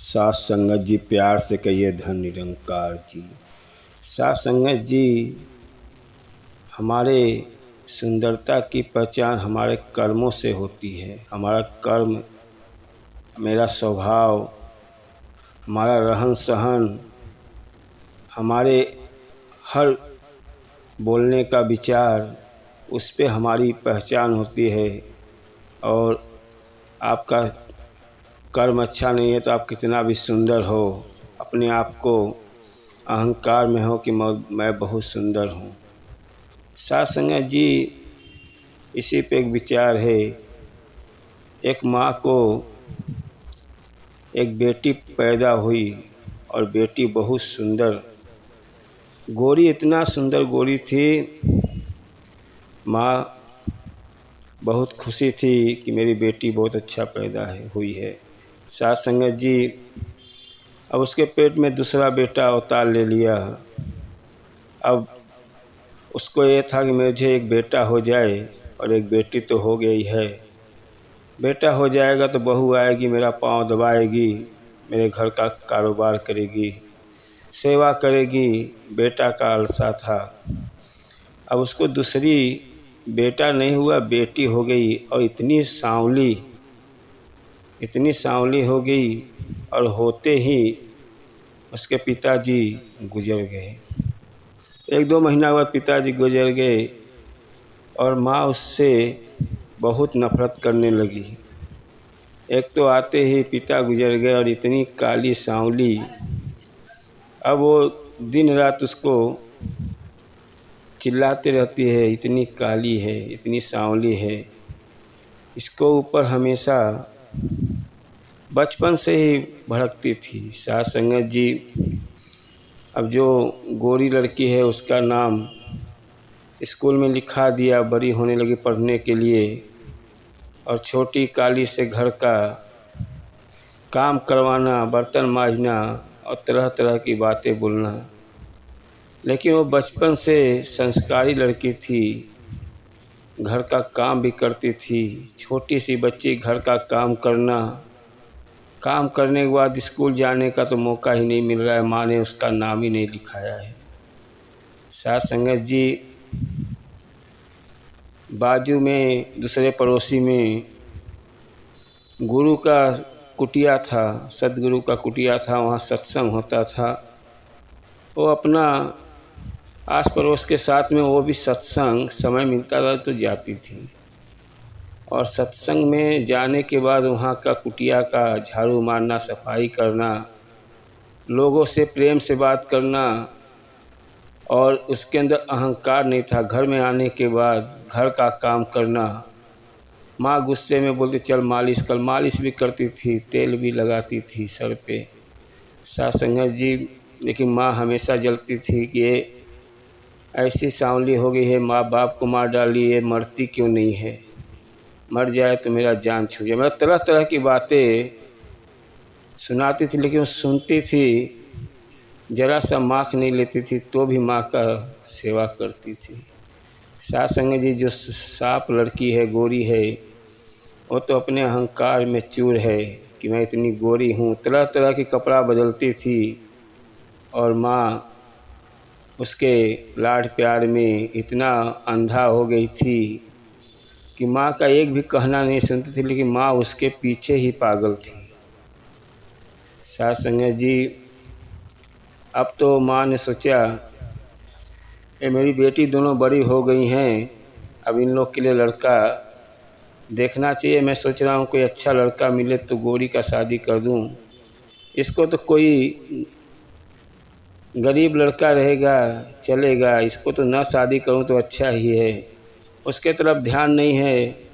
साथ संगत जी प्यार से कहिए धन निरंकार जी। साथ संगत जी, हमारे सुंदरता की पहचान हमारे कर्मों से होती है। हमारा कर्म, मेरा स्वभाव, हमारा रहन सहन, हमारे हर बोलने का विचार, उस पे हमारी पहचान होती है। और आपका कर्म अच्छा नहीं है तो आप कितना भी सुंदर हो, अपने आप को अहंकार में हो कि मैं बहुत सुंदर हूँ। साथ संगत जी, इसी पे एक विचार है। एक माँ को एक बेटी पैदा हुई और बेटी बहुत सुंदर गोरी, इतना सुंदर गोरी थी। माँ बहुत खुशी थी कि मेरी बेटी बहुत अच्छा पैदा हुई है। साथ संगत जी, अब उसके पेट में दूसरा बेटा अवतार ले लिया। अब उसको ये था कि मुझे एक बेटा हो जाए, और एक बेटी तो हो गई है। बेटा हो जाएगा तो बहू आएगी, मेरा पाँव दबाएगी, मेरे घर का कारोबार करेगी, सेवा करेगी। बेटा का आलसा था। अब उसको दूसरी बेटा नहीं हुआ, बेटी हो गई, और इतनी सांवली हो गई। और होते ही उसके पिताजी गुजर गए। 1-2 महीना बाद पिताजी गुजर गए और माँ उससे बहुत नफरत करने लगी। एक तो आते ही पिता गुजर गए और इतनी काली सांवली। अब वो दिन रात उसको चिल्लाते रहती है, इतनी काली है, इतनी सांवली है। इसको ऊपर हमेशा बचपन से ही भड़कती थी। साथ संगत जी, अब जो गोरी लड़की है उसका नाम स्कूल में लिखा दिया, बड़ी होने लगी पढ़ने के लिए। और छोटी काली से घर का काम करवाना, बर्तन मांजना और तरह तरह की बातें बोलना। लेकिन वो बचपन से संस्कारी लड़की थी, घर का काम भी करती थी। छोटी सी बच्ची, घर का काम करना, काम करने के बाद स्कूल जाने का तो मौका ही नहीं मिल रहा है, माँ ने उसका नाम ही नहीं लिखाया है। साथ संगत जी, बाजू में दूसरे पड़ोसी में गुरु का कुटिया था, सदगुरु का कुटिया था, वहाँ सत्संग होता था। वो अपना आस पड़ोस के साथ में वो भी सत्संग समय मिलता था तो जाती थी। और सत्संग में जाने के बाद वहाँ का कुटिया का झाड़ू मारना, सफाई करना, लोगों से प्रेम से बात करना। और उसके अंदर अहंकार नहीं था। घर में आने के बाद घर का काम करना। माँ गुस्से में बोलती चल मालिश कर, मालिश भी करती थी, तेल भी लगाती थी सर पे। साथ संगत जी, लेकिन माँ हमेशा जलती थी कि ये ऐसी सांवली हो गई है, माँ बाप को मार डाली है, मरती क्यों नहीं है, मर जाए तो मेरा जान छू जाए। मतलब तरह तरह की बातें सुनाती थी, लेकिन वो सुनती थी, जरा सा माख नहीं लेती थी तो भी माँ का सेवा करती थी। साथ संगत जी, जो साफ लड़की है, गोरी है, वो तो अपने अहंकार में चूर है कि मैं इतनी गोरी हूँ। तरह तरह की कपड़ा बदलती थी और माँ उसके लाड प्यार में इतना अंधा हो गई थी कि माँ का एक भी कहना नहीं सुनती थी, लेकिन माँ उसके पीछे ही पागल थी। साथ संगत जी, अब तो माँ ने सोचा ये मेरी बेटी दोनों बड़ी हो गई हैं, अब इन लोग के लिए लड़का देखना चाहिए। मैं सोच रहा हूँ कोई अच्छा लड़का मिले तो गोरी का शादी कर दूँ। इसको तो कोई गरीब लड़का रहेगा चलेगा, इसको तो ना शादी करूँ तो अच्छा ही है। उसके तरफ ध्यान नहीं है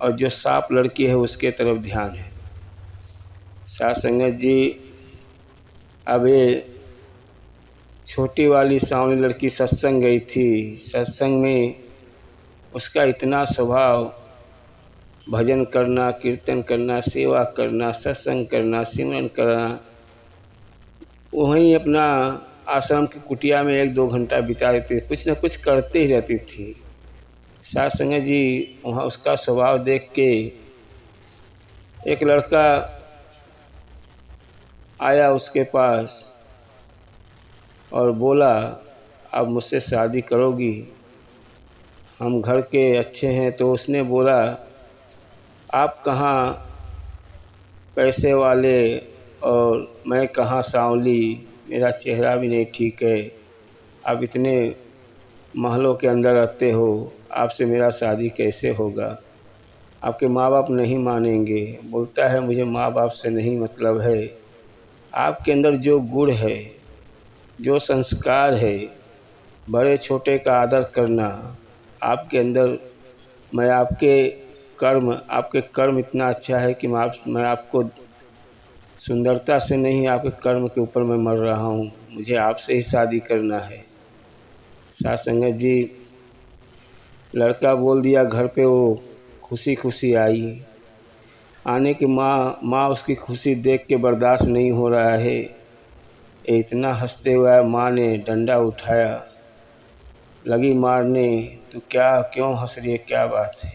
और जो साफ लड़की है उसके तरफ ध्यान है। साथ संगत जी, अब ये छोटी वाली सांवली लड़की सत्संग गई थी। सत्संग में उसका इतना स्वभाव, भजन करना, कीर्तन करना, सेवा करना, सत्संग करना, सिमरन करना, वहीं अपना आश्रम की कुटिया में 1-2 घंटा बिता देती, कुछ न कुछ करते ही रहती थी। साथ संगत जी, वहाँ उसका स्वभाव देख के एक लड़का आया उसके पास और बोला, अब मुझसे शादी करोगी? हम घर के अच्छे हैं। तो उसने बोला, आप कहाँ पैसे वाले और मैं कहाँ सांवली, मेरा चेहरा भी नहीं ठीक है, आप इतने महलों के अंदर रहते हो, आपसे मेरा शादी कैसे होगा? आपके माँ बाप नहीं मानेंगे। बोलता है, मुझे माँ बाप से नहीं मतलब है, आपके अंदर जो गुण है, जो संस्कार है, बड़े छोटे का आदर करना आपके अंदर, मैं आपके कर्म इतना अच्छा है कि मैं आपको सुंदरता से नहीं, आपके कर्म के ऊपर मैं मर रहा हूँ, मुझे आपसे ही शादी करना है। साथ संगत जी, लड़का बोल दिया। घर पे वो खुशी खुशी आई। आने की माँ उसकी खुशी देख के बर्दाश्त नहीं हो रहा है। इतना हंसते हुए माँ ने डंडा उठाया, लगी मारने। तो क्यों हंस रही है, क्या बात है?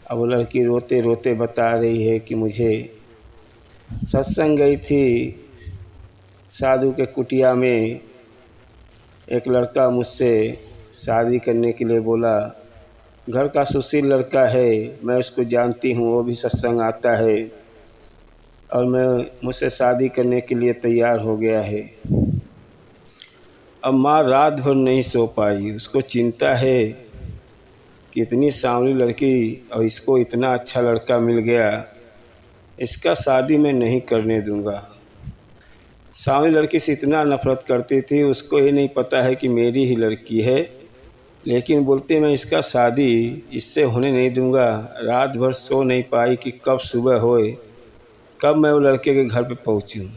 अब वो लड़की रोते रोते बता रही है कि मुझे सत्संग गई थी, साधु के कुटिया में एक लड़का मुझसे शादी करने के लिए बोला। घर का सुशील लड़का है, मैं उसको जानती हूँ, वो भी सत्संग आता है और मुझसे शादी करने के लिए तैयार हो गया है। अब माँ रात भर नहीं सो पाई। उसको चिंता है कि इतनी सांवली लड़की और इसको इतना अच्छा लड़का मिल गया, इसका शादी मैं नहीं करने दूंगा। सांवली लड़की से इतना नफरत करती थी, उसको ये नहीं पता है कि मेरी ही लड़की है, लेकिन बोलते मैं इसका शादी इससे होने नहीं दूंगा। रात भर सो नहीं पाई कि कब सुबह होए, कब मैं वो लड़के के घर पे पहुंचूं।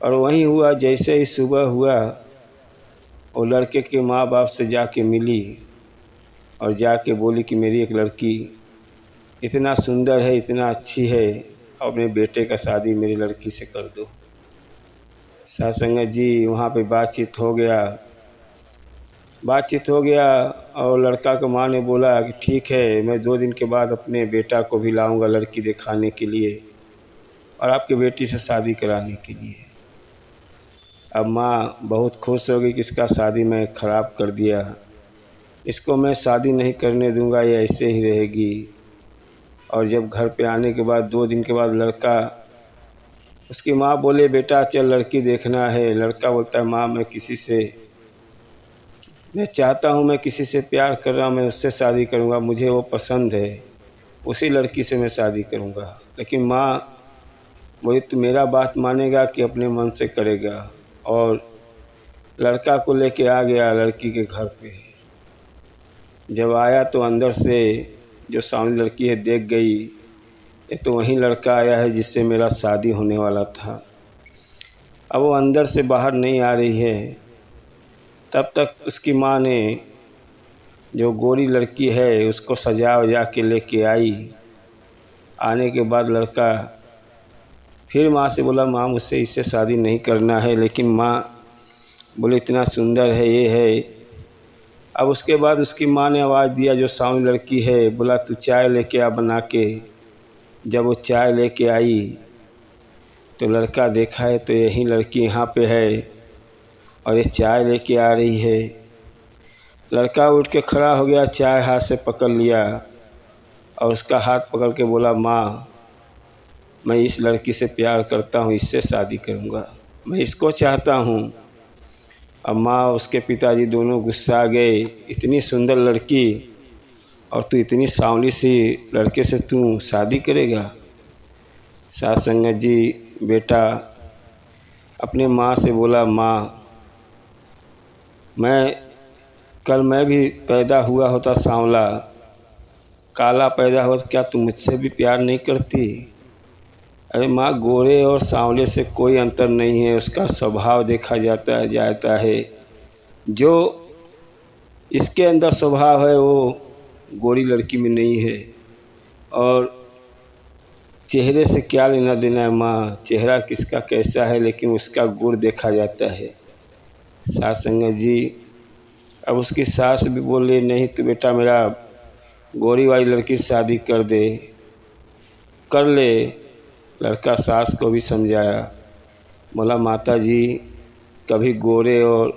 और वहीं हुआ, जैसे ही सुबह हुआ, वो लड़के के माँ बाप से जाके मिली और जाके बोली कि मेरी एक लड़की इतना सुंदर है, इतना अच्छी है, और अपने बेटे का शादी मेरी लड़की से कर दो। साथ संगत जी, वहाँ पे बातचीत हो गया और लड़का के माँ ने बोला कि ठीक है, मैं 2 दिन के बाद अपने बेटा को भी लाऊंगा लड़की दिखाने के लिए और आपकी बेटी से शादी कराने के लिए। अब माँ बहुत खुश हो गई कि इसका शादी मैं खराब कर दिया, इसको मैं शादी नहीं करने दूंगा, ये ऐसे ही रहेगी। और जब घर पे आने के बाद 2 दिन के बाद लड़का, उसकी माँ बोले, बेटा चल लड़की देखना है। लड़का बोलता है, माँ मैं चाहता हूँ, मैं किसी से प्यार कर रहा हूँ, मैं उससे शादी करूँगा, मुझे वो पसंद है, उसी लड़की से मैं शादी करूँगा। लेकिन माँ बोली, तू मेरा बात मानेगा कि अपने मन से करेगा? और लड़का को लेके आ गया लड़की के घर पे। जब आया तो अंदर से जो सामने लड़की है देख गई, ये तो वही लड़का आया है जिससे मेरा शादी होने वाला था। अब वो अंदर से बाहर नहीं आ रही है। तब तक उसकी माँ ने जो गोरी लड़की है उसको सजा वजा के लेके आई। आने के बाद लड़का फिर माँ से बोला, माँ मुझसे इससे शादी नहीं करना है, लेकिन माँ बोले इतना सुंदर है, ये है। अब उसके बाद उसकी माँ ने आवाज़ दिया, जो सामने लड़की है, बोला तू चाय लेके आ बना के। जब वो चाय लेके आई तो लड़का देखा है तो यही लड़की यहाँ पे है और ये चाय लेके आ रही है। लड़का उठ के खड़ा हो गया, चाय हाथ से पकड़ लिया और उसका हाथ पकड़ के बोला, माँ मैं इस लड़की से प्यार करता हूँ, इससे शादी करूँगा, मैं इसको चाहता हूँ। अब माँ उसके पिताजी दोनों गुस्सा गए, इतनी सुंदर लड़की और तू इतनी सांवली सी लड़के से तू शादी करेगा? साथ संगत जी, बेटा अपने माँ से बोला, माँ मैं भी पैदा हुआ होता सांवला, काला पैदा हुआ तो क्या तुम मुझसे भी प्यार नहीं करती? अरे माँ, गोरे और सांवले से कोई अंतर नहीं है, उसका स्वभाव देखा जाता है। जो इसके अंदर स्वभाव है वो गोरी लड़की में नहीं है। और चेहरे से क्या लेना देना है माँ, चेहरा किसका कैसा है, लेकिन उसका गुण देखा जाता है। सास संगत जी, अब उसकी सास भी बोले, नहीं तो बेटा मेरा गोरी वाली लड़की से शादी कर ले। लड़का सास को भी समझाया, बोला माता जी कभी गोरे और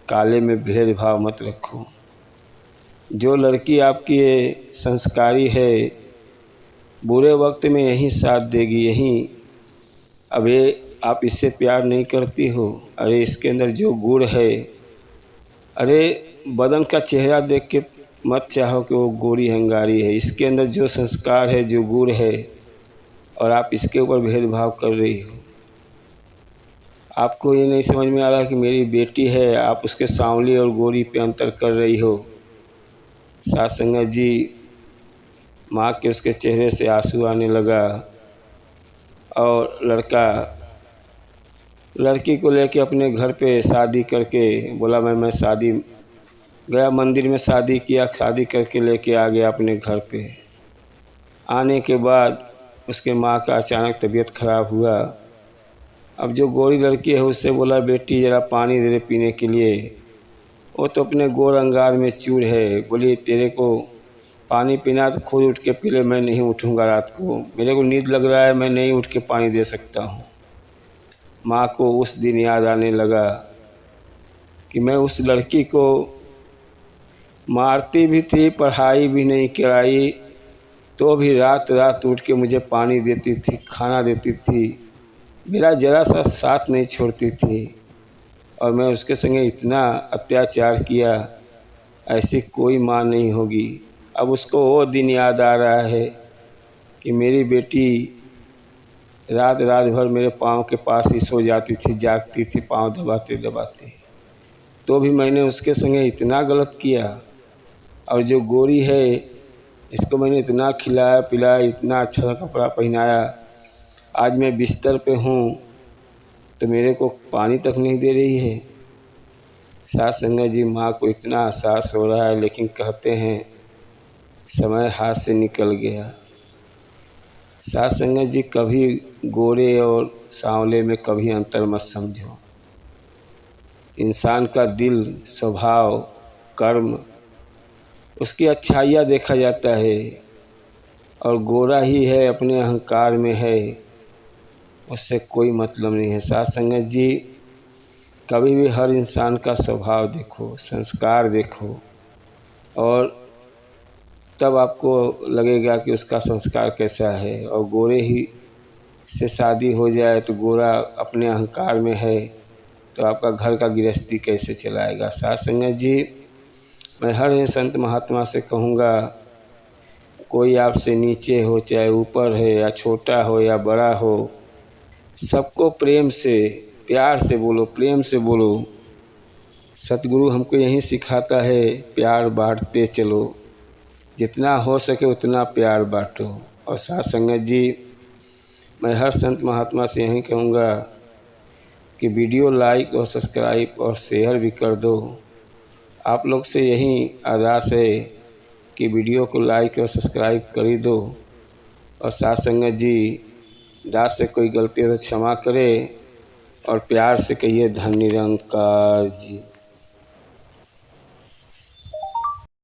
काले में भेदभाव मत रखो। जो लड़की आपकी संस्कारी है बुरे वक्त में यही साथ देगी, यही अब ये आप इससे प्यार नहीं करती हो, अरे इसके अंदर जो गुण है, अरे बदन का चेहरा देख के मत चाहो कि वो गोरी हंगारी है, इसके अंदर जो संस्कार है जो गुण है, और आप इसके ऊपर भेदभाव कर रही हो। आपको ये नहीं समझ में आ रहा कि मेरी बेटी है, आप उसके सांवली और गोरी पे अंतर कर रही हो। सास संगत जी माँ के उसके चेहरे से आंसू आने लगा और लड़की को लेके अपने घर पे शादी करके बोला मैं शादी गया, मंदिर में शादी किया, शादी करके लेके आ गया अपने घर पे। आने के बाद उसके माँ का अचानक तबीयत खराब हुआ। अब जो गोरी लड़की है उससे बोला बेटी ज़रा पानी दे दे पीने के लिए। वो तो अपने गोर अंगार में चूर है, बोली तेरे को पानी पीना तो खुद उठ के पी ले, मैं नहीं उठूँगा रात को, मेरे को नींद लग रहा है, मैं नहीं उठ के पानी दे सकता हूँ। माँ को उस दिन याद आने लगा कि मैं उस लड़की को मारती भी थी, पढ़ाई भी नहीं कराई, तो भी रात रात उठ के मुझे पानी देती थी, खाना देती थी, मेरा ज़रा सा साथ नहीं छोड़ती थी, और मैं उसके संगे इतना अत्याचार किया, ऐसी कोई माँ नहीं होगी। अब उसको वो दिन याद आ रहा है कि मेरी बेटी रात रात भर मेरे पाँव के पास ही सो जाती थी, जागती थी पाँव दबाते दबाते, तो भी मैंने उसके संगे इतना गलत किया। और जो गोरी है इसको मैंने इतना खिलाया पिलाया, इतना अच्छा कपड़ा पहनाया, आज मैं बिस्तर पे हूँ तो मेरे को पानी तक नहीं दे रही है। सास संगत जी माँ को इतना एहसास हो रहा है, लेकिन कहते हैं समय हाथ से निकल गया। सास संगत जी कभी गोरे और सांवले में कभी अंतर मत समझो। इंसान का दिल, स्वभाव, कर्म, उसकी अच्छाइयाँ देखा जाता है, और गोरा ही है अपने अहंकार में है, उससे कोई मतलब नहीं है। सास संगत जी कभी भी हर इंसान का स्वभाव देखो, संस्कार देखो, और तब आपको लगेगा कि उसका संस्कार कैसा है। और गोरे ही से शादी हो जाए तो गोरा अपने अहंकार में है, तो आपका घर का गृहस्थी कैसे चलाएगा। सास संगत जी मैं हर संत महात्मा से कहूँगा, कोई आपसे नीचे हो चाहे ऊपर है, या छोटा हो या बड़ा हो, सबको प्रेम से प्यार से बोलो, प्रेम से बोलो। सतगुरु हमको यही सिखाता है, प्यार बांटते चलो, जितना हो सके उतना प्यार बांटो। और साथ संगत जी मैं हर संत महात्मा से यही कहूँगा कि वीडियो लाइक और सब्सक्राइब और शेयर भी कर दो। आप लोग से यही अरदास है कि वीडियो को लाइक और सब्सक्राइब कर ही दो। और साथ संगत जी दास से कोई गलती हो तो क्षमा करे, और प्यार से कहिए धन्य निरंकार जी।